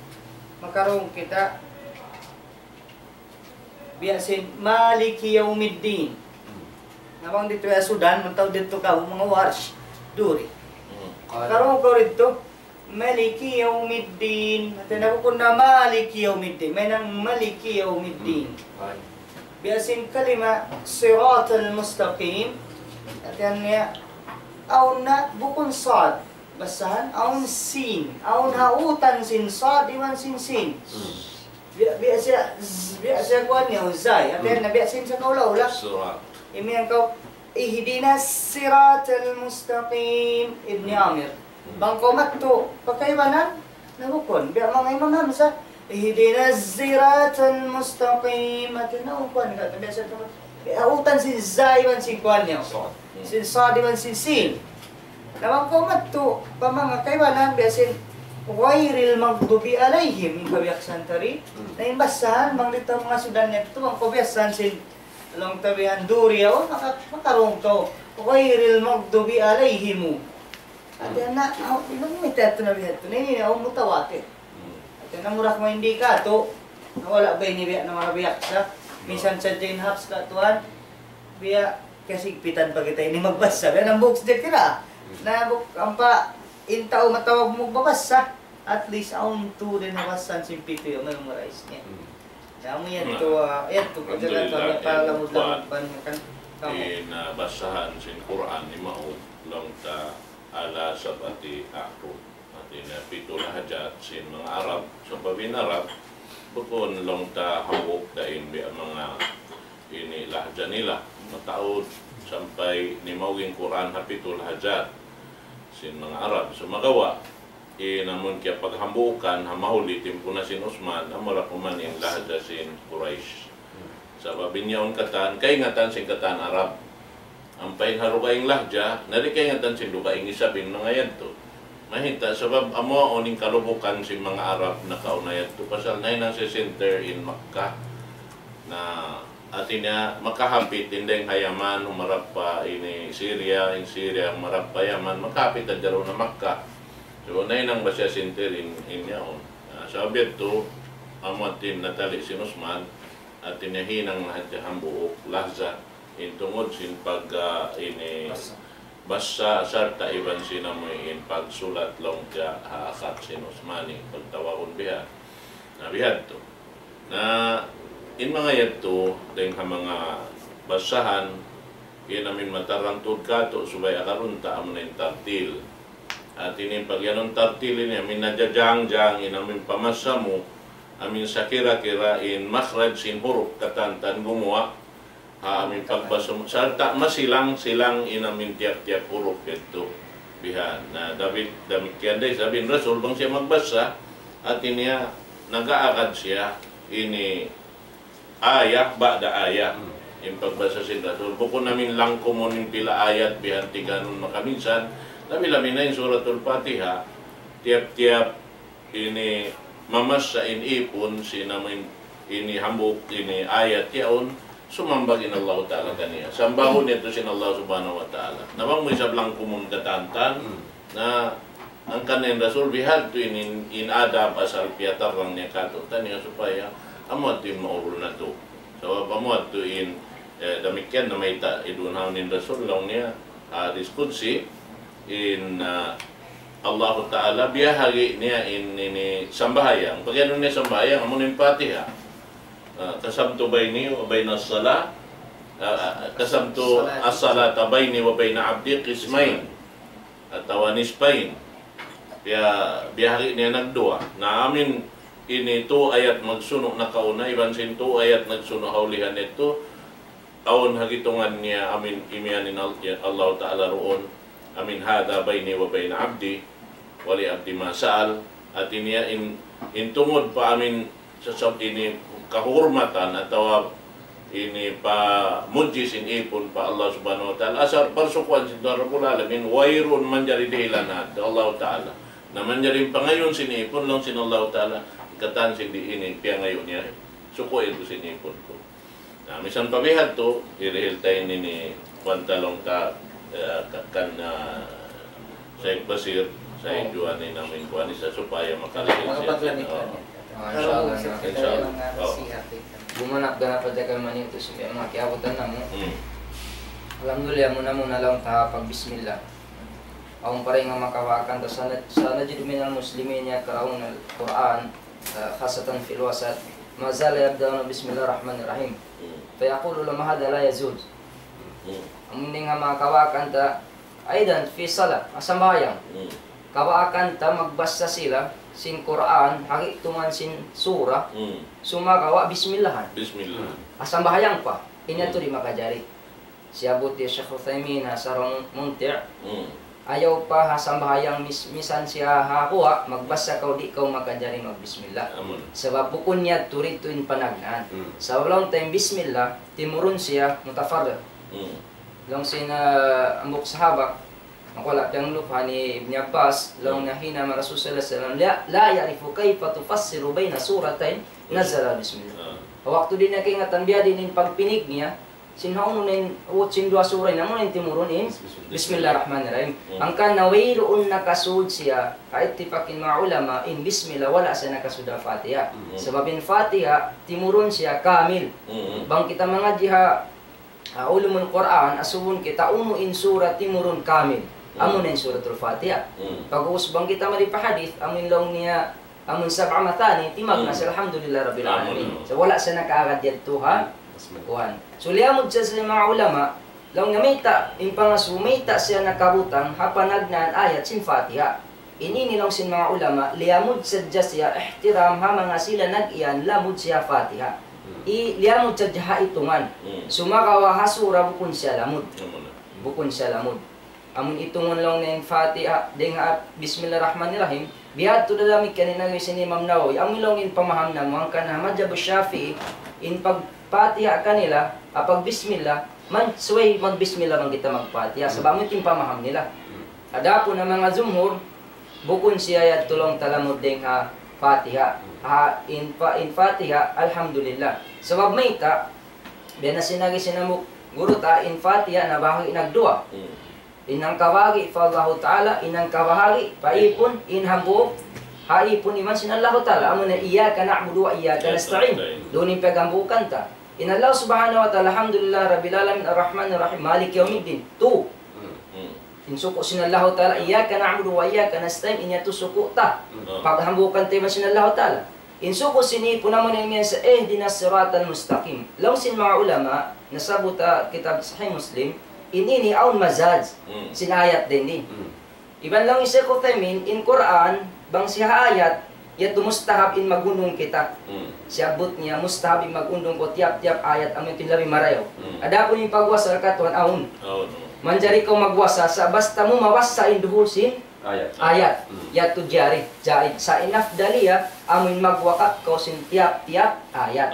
makaroon kita biyasin Maliki Yawmiddin. Namang dito ya Sudan, mantaw dito ka mga warsh duri. Karoon ko rito Maliki Yawmiddin. At yan ako na Maliki Yawmiddin. May nang Maliki Yawmiddin. Biyasin kalima Siratal Mustaqim. At yan niya aun na bukon sad. Basahan aun sin. Aun hautan sin sad iwan sin sin. Biasa kuan niya uzay. At yan na biyasin sa kaula-ula. Surat. Imiyan ko ihdina Siratal Mustaqim Ibni Amir. Bangko matto pagkaibanan nabukon biya mga Imam Hamzah ihdina Siratal Mustaqim at naukuan ka biasa to autan si zaiwan si kuan niya sin sadiwan si sin nabangko matto pa mga kaibanan biasin ghairil maghdubi alaihim kabiyak santari na imbasahan manglitaw mga Sudan nito bangko biasan sin long tabihan duriya o makarong to ghairil maghdubi alaihim. At yan na, ibang may teto na biya ito, nini na umutawate. At yan na murak mo hindi ka to, nawala ba yung biya na mga biyak sa, minsan sa Jane Hobbs ka tuwan, biya kasigpitan pa kita ini magbasa, biya ng books di kira, na ang pa, intao matawag mo babasa, at least aun to din nabasan simpito yung memorize niya. Namu yan to, kagala to, napalamod-lamod pa niya kan. Basahan sin Quran ni Maud lang ta ala sabati ako at pito lahajat sin mga Arab sa babin Arab bukon long ta hawok dain bi mga ini lahja nila mataod sampai ni mawing Quran hapito lahajat sin mga Arab so magawa namun kaya paghambukan hamahuli timpo na sin Usman amara kumanin lahja sin Quraish sa babin yaon katan kay ngatan sin katan Arab ang paing harukaing lahja, narikay nga tan sindukaing isabin mga yadto. Mahita, sabab amo oning kalubukan si mga Arab na kaunayad to. Pasal na yun ang center in Makkah na atin niya makahapit indeng hayaman, umarap pa ini Syria, in Syria, umarap pa Yaman, makahapit ang daro na Makkah. So na yun ang basya center in yaon. Sabi ito, amo atin natali si Usman, atin niya hinang lahat yung buok, lahza, intungod sin pag ini basa sarta iban sinamuin pagsulat long ka haakat sin Usmani pagtawakon biha na bihad to na in mga yadto dahil mga basahan yan namin matarantod ka to subay akarunta amo na yung tartil at ini pag yanong tartil ini amin nadjajang-jang inamin pamasa mo amin sakira-kira in makhraj sin huruf katantan gumawa amin pagbasa mo sarta masilang inamin tiap-tiap huruf ito bihan na David damikian day sabihin Rasul bang siya magbasa at iniya nag-aakad siya ini ayat ba'da ayat yung pagbasa si Rasul bukod namin lang kumunin pila ayat bihan tiganon makaminsan labi-labi na yung suratul Fatiha tiap-tiap ini mamas sa inipon sinamin ini hambuk ini ayat yaon sumambagin Allah Ta'ala kaniya. Sambahon nito sin Allah Subhanahu Wa Ta'ala. Namang may sablang kumun katantan na ang kanin Rasul bihad to in adab asal piatar lang niya kato. Taniya supaya amot yung maurul na to. So amot to in damikyan na may idunhaw ni Rasul lang niya diskursi in Allah Ta'ala biyahagi niya in sambahayang. Pag yan niya sambahayang, amon yung Fatiha. Kasamtu bayni wa bayna as-salah kasamtu as-salata bayni wa bayna abdi qismain atau nisbain biyahari niya nagdua na amin ini to ayat magsuno na kauna iban sin to ayat nagsuno haulihan ito aon hagitungan niya amin imianin Allah Ta'ala roon amin hada bayni wa bayna abdi wali abdi masal at iniya in tungod pa amin sa ini kahormatan atau ini pa mujis ipun pa Allah Subhanahu Wa Ta'ala asar parsukuan si Rabbul Alamin wairun manjari dihilanat Allah Ta'ala na manjari pangayon sinipun lang sin Allah Ta'ala ikatan sin di ini piya ngayon niya suko ito sinipun ko Na misan pabihad to, irihil tayo ni pantalong kan sa Basir, sa iduan ni namin kuha ni sa supaya makalihil siya. Makapaglamit Oo. lang yan. Insya Allah Kalau na. kita Insya Allah. mga Oo. nasihat kita. Bumanap ka na pa dyan man ito sa mga kiabutan na mo. Mm. Alhamdulillah, muna lang ta pag bismillah. Ang paring nga makawakan ta sana jud minal muslimin ya karaun al-Quran khasatan fil wasat ma zala yabda'una bismillahirrahmanirrahim. Fa yaqulu lama hada la yazul. Ang nga makawakan ta aidan fi salat asambayang. Kawakan ta magbasa sila sin Quran hagi tuman sin surah sumagawa bismillahan. Bismillah. Asambayang pa inya to di makajari. Siabot dia Syekh Utsaimin sarong munti'. Ayaw pa hasambahayang misan siya hakuha, magbasa kau di kau makajari magbismillah. Amun. Sebab bukun niya turituin panagnan. Sa long time bismillah, timurun siya mutafarrid. Long sina ambok sahabak, wala yang lupa ni Ibn Abbas, long nahina ma Rasul sallallahu alaihi wasallam, la ya'rifu kayfa tufassiru baina suratain nazala bismillah. Waktu din nakingatan biya din pagpinig niya, sinhaon nin utsin dua suray namun nin timurunin bismillahirrahmanirrahim. Angka nawairoon nakasud siya kahit tipakin mga ulama in bismillah wala siya nakasuda Fatiha. Sebab in Fatiha timurun siya kamil. Bang kita mga jiha ulumul Quran asubun kita umuin surat timurun kamil. Amun in suratul Fatiha. Pag-us bang kita malipa hadith amun long niya amun sab'a mathani timag na alhamdulillah rabbil alamin. So wala siya nakaagad Tuhan. Kuhan. So liamod siya sa mga ulama, lang namita, impangasumayta siya nakabutang hapanagnan ayat sin Fatiha. Ini nilang sin mga ulama, liamod siya ihtiram ha mga sila nag-iyan, lamod siya Fatiha. Liamod siya jaha itungan. Sumakawa hasura bukun siya lamod. Bukun siya lamod. Amun itungan lang na yung Fatiha, denga bismillahirrahmanirrahim, bihat to dalamig kanina yung sin Imam Nawawi, ang milongin pamaham na mga kana Madhab Shafi'i, in pag Fatiha kanila, pag bismillah, man suway mag-bismillah man kita mag-Fatiha. Sabab mo yung pamaham nila. Ada po na mga zumhur, bukun siya yad tulong talamod ding ha Fatiha. In Fatiha, alhamdulillah. Sabab may ta, biya na sinagi sinamuk, guru ta, in Fatiha na bahagi nagdua. Inang kawagi, fa Allahu Ta'ala, inang kawahagi, paipon, inhambuok, haipon iman sin Allah Ta'ala. Amo na iyyaka na'budu wa iyyaka nasta'in. Doon yung pagambukan ta. In Allah subhanahu wa ta'ala, alhamdulillah, rabbil alamin, ar-rahmanir rahim, malik yaumiddin. Tu. In suko sin Allah Ta'ala, iyyaka na'budu wa iyyaka nasta'in, inya tu suko ta. Paghambukan tayo sin Allah Ta'ala. In suko sinipo naman yung sa ihdinas siratal mustaqim. Law sin mga ulama, nasabuta kitab Sahih Muslim, ini aun mazaj. Sinayat din din. Iban lang isa ko tamin, in Quran, bang siya ayat, yat mustahab in magunong kita. Siabot niya, mustahab in magundong ko tiap-tiap ayat, amin ito labi marayo. Ada po yung pagwasa katuan aun. Manjari ko magwasa, sa basta mo mawasa in duhusin, ayat. Yat to jari, jahit. Sa inafdaliya, amin magwakak ko sin tiap-tiap ayat.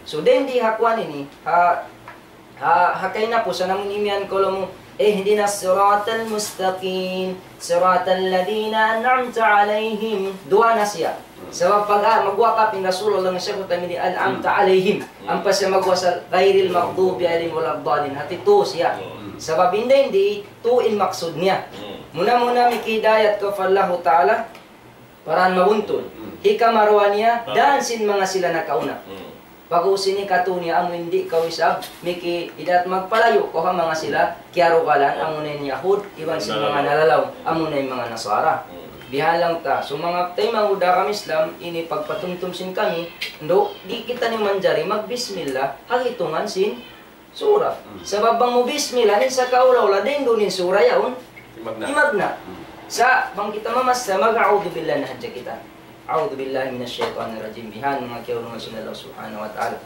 So, din di hakuan ini, hakay na po, sa namun imian ko mo, اهدنا الصراط المستقيم صراط الذين أنعمت عليهم dua nasya. Sebab pag magwakap in Rasulullah ng Syekh Utsaimin al-amta alaihim ang pa siya magwasa ghairil maghdubi alaihim waladdallin hati to siya. Sebab hindi to in maksud niya. Muna mikidayat ko fallahu ta'ala paraan mabuntun. Hikamarwa niya dan sin mga sila nakauna. Pag-usin ni katunya amo hindi kawisab miki idat magpalayo ko ha mga sila kiaro kalan amo na yung Yahud iban si mga nalalaw amo na yung mga Nasara bihalang ta so mga tay manguda kami Islam ini pagpatumtumsin kami ndo di kita ni manjari magbismillah hagitungan sin surah sabab bang mo bismillah ni sa kaulaw din dunin surah yaon imagna sa bang kita mamasa mag-a'udhu billah na hadya kita. A'udzu billahi minasyaitonir rajim. Bihan mga kiyo ng Allah subhanahu wa ta'ala.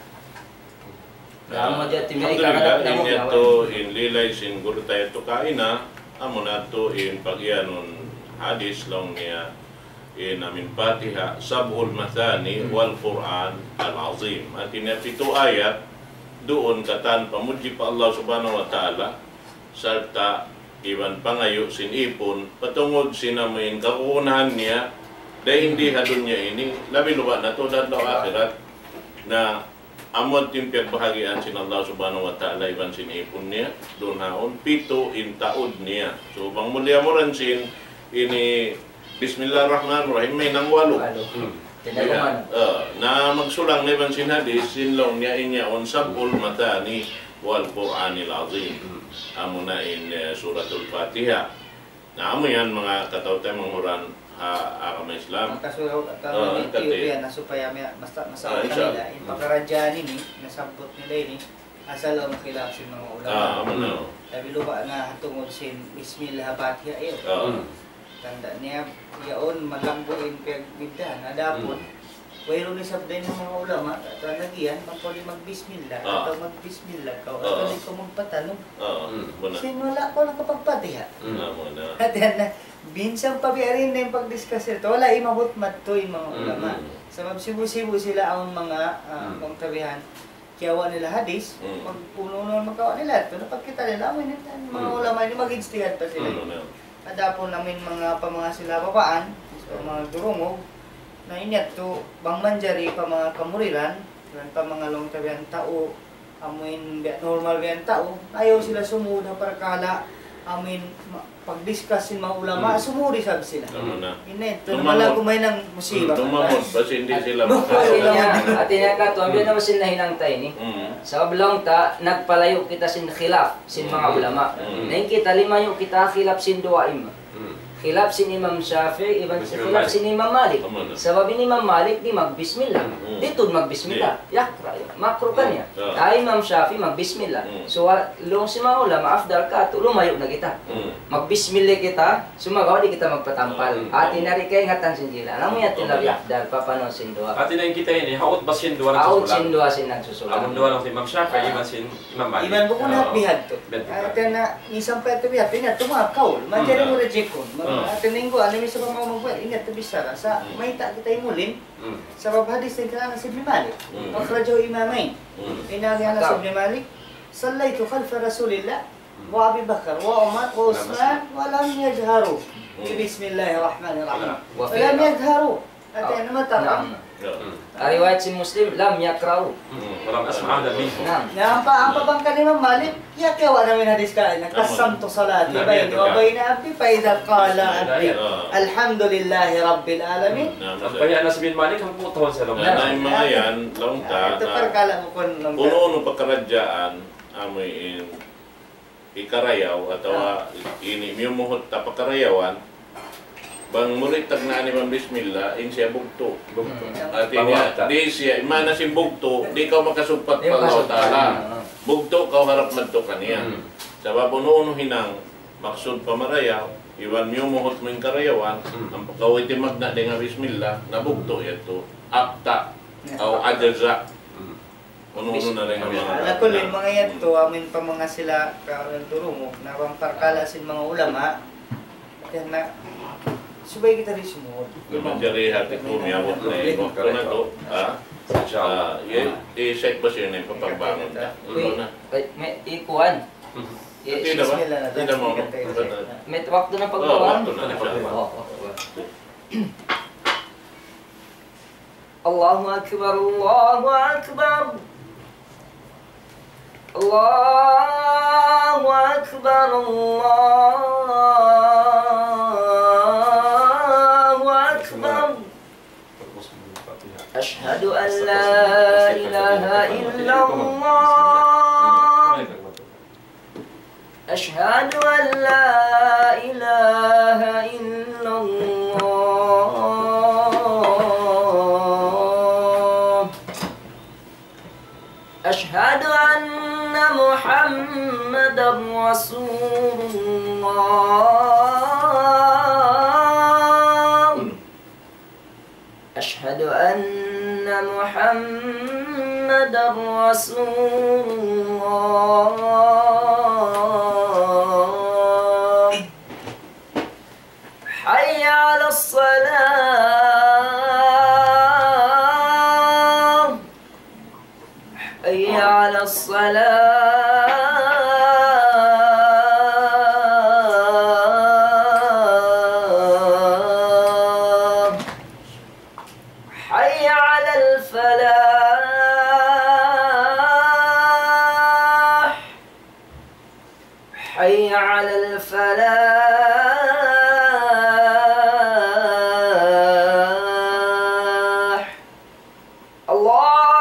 Alhamdulillah, in to in lilay sin guru tayo to kaina, amo na to in pagyanon hadis long niya in amin Fatiha, sab'ul mathani wal Quran al-azim. At inapito ayat doon katan pamuji pa Allah subhanahu wa ta'ala sarta iban pangayo sin ipon patungod sinamain kakunahan niya dahil hindi hadun niya ini labi lupa na to dadlaw akhirat na amot yung pagbahagian sin Allah subhanahu wa ta'ala iban sin ipon niya doon pito in taod niya. So bang mulya mo rin sin ini Bismillahirrahmanirrahim may nang walo. Tinaguman. Na magsulang na iban sin hadis sinlong niya inya on sabul matani wal Qur'anil azim. Amo na in suratul Fatiha. Na amo yan mga katawtay manghuran agama Islam. Kaso kami ni Ethiopia na supaya masawa kanila yung pagkaradyan ini nasabot nila ini asal ang makilap sin mga ulama. Sabi lupa na tungod sin Bismillah Fatiha iyo. Tanda niya yaon malangguin kay bidda na dapon. Wayro ni sabday ng mga ulama at nagiyan magpuli mag-Bismillah atau mag-Bismillah ka at di ko magpatanong. Sin wala ko nakapagpatiha. At yan na binsang pabiarin na yung pag-discuss ito, wala imabot matto yung mga ulama. Sabab sibu-sibu sila ang mga tabihan. Kiyawa nila hadis, magpuno naman magkawa nila. Ito napagkita nila, mga ulama ini mag-instigat pa sila. Adapon namin mga sila papaan, mga durungog, na inyat to, bang manjari pa mga kamuriran, pa mga long tabihan tao, amin normal biyan tao, ayaw sila sumuda para kala, amin pag-discuss yung mga ulama, sumuri sabi sila. Inet, wala kumay ng musiba. Tumamod, basi hindi sila At inya ka, tuwambiyan naman sin nahinangtay ni. Sa kabilang ta, nagpalayo kita sin khilaf, sin mga ulama. Nahin kita, limayo kita khilaf sin duwaim. Khilaf sin Imam Shafi'i, khilaf sin Imam Malik. Sabab ni Imam Malik di mag-bismillah. Dito mag-bismillah. Yakra, makro ka niya. Ay Imam Shafi'i mag-bismillah. So, long si mga ulama, afdal ka, lumayo na kita. Mag-bismillah kita, sumagawa di kita magpatampal. At inari kay ingatan sin dila. Alam mo yan tinabi afdal, papanon sin dua. At inayin kita ini, haot ba sin dua Haot nagsusulat? sin dua sin nagsusulat. Amon dua lang si Imam Shafi'i, iban sin Imam Malik. Iban ko na bihad to. At na isang pa ito bihad, pinat tumakaw. Manjari mo rejekon. At minggo, alam mo sa mga magbuhat, ingat to bisara. Sa may kita yung mulin, sa babhadis din ka na si Ibn Malik. Akhrajahu imamain. Inagyan na si Ibn Malik, sallaytu khalfa Rasulillah, wa Abi Bakar, wa Umar, wa Usman, wa lam yajharu. Bismillahirrahmanirrahim. Wa lam yajharu. At yan naman takam. Riwayat si Muslim, lam yakrau. Walang asma'ada minkum. Ang pabangka ni Imam Malik, yakiyawa namin hadis ka, nakasamto salati, bayni wa bayni abdi, faidha qala abdi, alhamdulillahi rabbil alamin. Kaya na si Ibn Malik, ang putahon sa lang. Na yung mga yan, langta, Ito parkala mo kung langta. puno-uno pagkaradyaan, amoy ikarayaw, atau ini miyumuhot ta pagkarayawan, bang mulit tagna ni Mang Bismillah, in siya bugto. At di siya, imana si bugto, di ka makasumpat pa Allah Ta'ala. Bugto ka harap madto kaniya. Sabab puno-uno hinang, maksud pamarayaw, iwan miyumuhot mo yung karayawan, ang pagkawiti magna di nga Bismillah, nabugto yan to. Akta, o ajaza. Puno-uno na rin ang mga Nakulin, mga yan to, amin pa mga sila turungo, na parkala sin mga ulama, yan na, subay kita rin sumuod. Manjari hati ko, miyawat na yung wakto na to. I-set ba siya na yung papagbangon na? May ikuan. Tida ba? Tida mo. May waktu na paggawa. Wakto na siya. Allahu Akbar, Allahu Akbar. Allahu Akbar, Allahu Akbar. Ashhadu an la ilaha illallah. Ashhadu an la ilaha illallah. Ashhadu anna Muhammadan Rasulullah. Ashhadu anna Muhammadan Rasulullah. Hayya 'ala as-salah. Hayya 'ala as-salah. Hayya 'ala al-falah. Allah